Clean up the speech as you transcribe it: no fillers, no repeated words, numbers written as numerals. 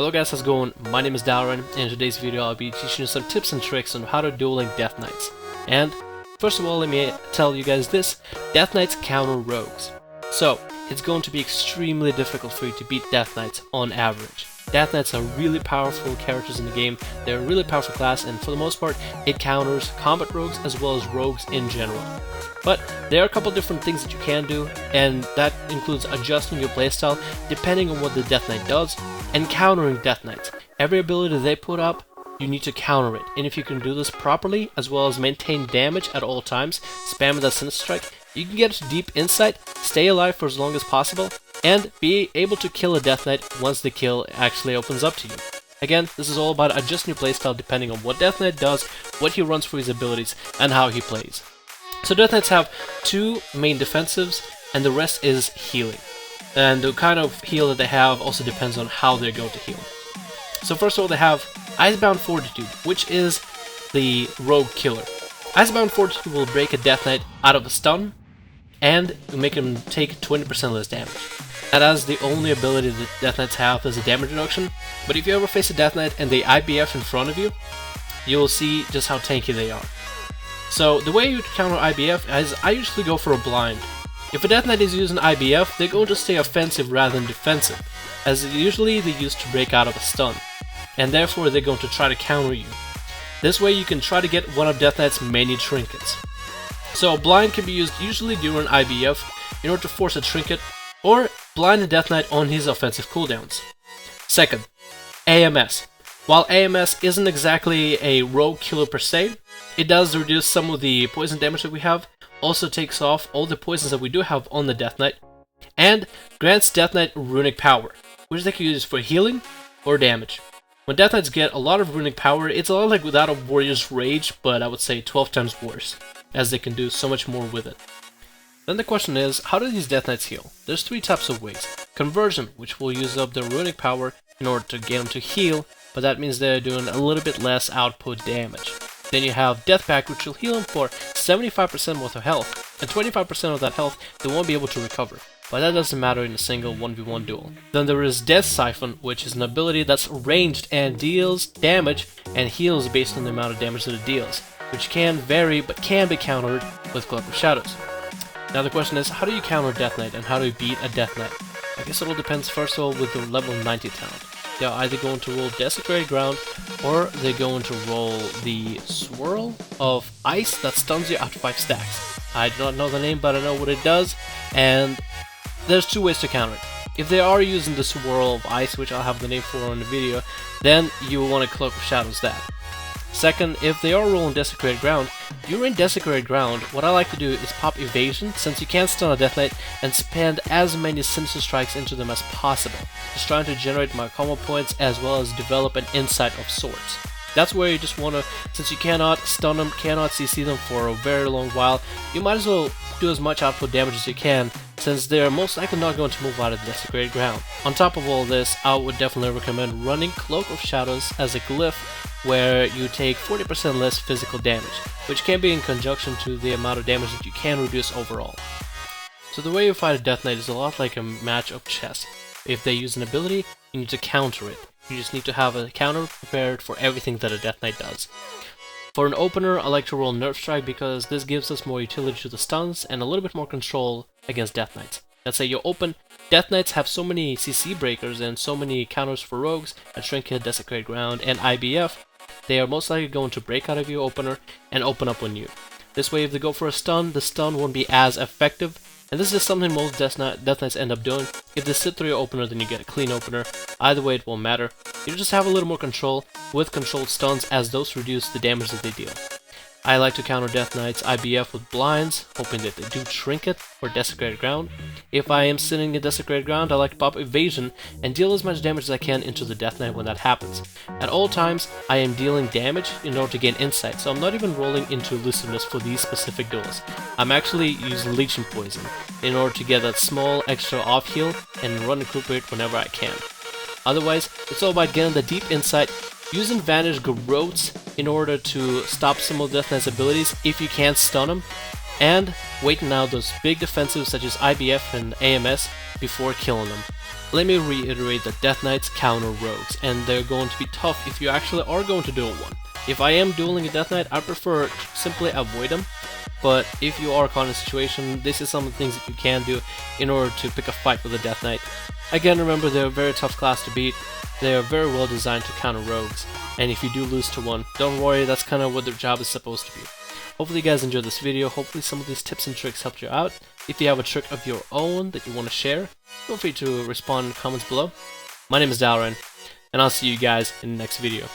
Hello guys, how's it going? My name is Darren, and in today's video I'll be teaching you some tips and tricks on how to Dueling Death Knights. And first of all, let me tell you guys this: Death Knights counter rogues. So it's going to be extremely difficult for you to beat Death Knights on average. Death Knights are really powerful characters in the game. They're a really powerful class, and for the most part it counters combat rogues as well as rogues in general. But there are a couple different things that you can do, and that includes adjusting your playstyle depending on what the Death Knight does, and countering Death Knights. Every ability they put up, you need to counter it, and if you can do this properly, as well as maintain damage at all times, spam that Sinister Strike, you can get deep insight, stay alive for as long as possible, and be able to kill a Death Knight once the kill actually opens up to you. Again, this is all about adjusting your playstyle depending on what Death Knight does, what he runs for his abilities, and how he plays. So Death Knights have two main defensives, and the rest is healing. And the kind of heal that they have also depends on how they're going to heal. So first of all, they have Icebound Fortitude, which is the rogue killer. Icebound Fortitude will break a Death Knight out of a stun, and make him take 20% less damage. That is the only ability that Death Knights have as a damage reduction, but if you ever face a Death Knight and they IBF in front of you, you will see just how tanky they are. So the way you counter IBF is I usually go for a blind. If a Death Knight is using IBF, they're going to stay offensive rather than defensive, as usually they used to break out of a stun, and therefore they're going to try to counter you. This way you can try to get one of Death Knight's many trinkets. So a blind can be used usually during IBF in order to force a trinket, or blind a Death Knight on his offensive cooldowns. Second, AMS. While AMS isn't exactly a rogue killer per se, it does reduce some of the poison damage that we have, also takes off all the poisons that we do have on the Death Knight, and grants Death Knight runic power, which they can use for healing or damage. When Death Knights get a lot of runic power, it's a lot like without a Warrior's Rage, but I would say 12 times worse, as they can do so much more with it. Then the question is, how do these Death Knights heal? There's three types of ways. Conversion, which will use up their runic power in order to get them to heal, but that means they're doing a little bit less output damage. Then you have Death Pack, which will heal them for 75% worth of health, and 25% of that health they won't be able to recover, but that doesn't matter in a single 1v1 duel. Then there is Death Siphon, which is an ability that's ranged and deals damage and heals based on the amount of damage that it deals, which can vary but can be countered with Cloak of Shadows. Now the question is, how do you counter Death Knight and how do you beat a Death Knight? I guess it all depends first of all with the level 90 talent. They're either going to roll Desecrated Ground, or they're going to roll the Swirl of Ice that stuns you after 5 stacks. I do not know the name, but I know what it does, and there's two ways to counter it. If they are using the Swirl of Ice, which I'll have the name for in the video, then you will want to Cloak of Shadows that. Second, if they are rolling Desecrated Ground, during Desecrated Ground, what I like to do is pop Evasion, since you can't stun a Death Knight, and spend as many Sinister Strikes into them as possible, just trying to generate my combo points as well as develop an insight of sorts. That's where you just want to, since you cannot stun them, cannot CC them for a very long while, you might as well do as much output damage as you can, since they're most likely not going to move out of the Desecrated Ground. On top of all this, I would definitely recommend running Cloak of Shadows as a glyph, where you take 40% less physical damage, which can be in conjunction to the amount of damage that you can reduce overall. So the way you fight a Death Knight is a lot like a match of chess. If they use an ability, you need to counter it. You just need to have a counter prepared for everything that a Death Knight does. For an opener, I like to roll Nerf Strike because this gives us more utility to the stuns and a little bit more control against Death Knights. Let's say you open, Death Knights have so many CC breakers and so many counters for rogues, a Trinket, Desecrated Ground, and IBF, they are most likely going to break out of your opener and open up on you. This way, if they go for a stun, the stun won't be as effective, and this is something most Death Knights end up doing. If they sit through your opener, then you get a clean opener. Either way, it won't matter. You just have a little more control with controlled stuns, as those reduce the damage that they deal. I like to counter Death Knight's IBF with blinds, hoping that they do Trinket or Desecrated Ground. If I am sitting in Desecrated Ground, I like to pop Evasion and deal as much damage as I can into the Death Knight when that happens. At all times, I am dealing damage in order to gain insight, so I'm not even rolling into Elusiveness for these specific duels. I'm actually using Leeching Poison in order to get that small extra off heal and run Recuperate whenever I can. Otherwise, it's all about getting the deep insight, using Vanish Growths in order to stop some of Death Knight's abilities if you can't stun them, and waiting out those big defensives such as IBF and AMS before killing them. let me reiterate that Death Knights counter rogues, and they're going to be tough if you actually are going to duel one. If I am dueling a Death Knight, I prefer to simply avoid them, but if you are caught in a situation, this is some of the things that you can do in order to pick a fight with a Death Knight. Again, remember, they're a very tough class to beat, they are very well designed to counter rogues, and if you do lose to one, don't worry, that's kind of what their job is supposed to be. Hopefully you guys enjoyed this video, hopefully some of these tips and tricks helped you out. If you have a trick of your own that you want to share, feel free to respond in the comments below. My name is Dalren, and I'll see you guys in the next video.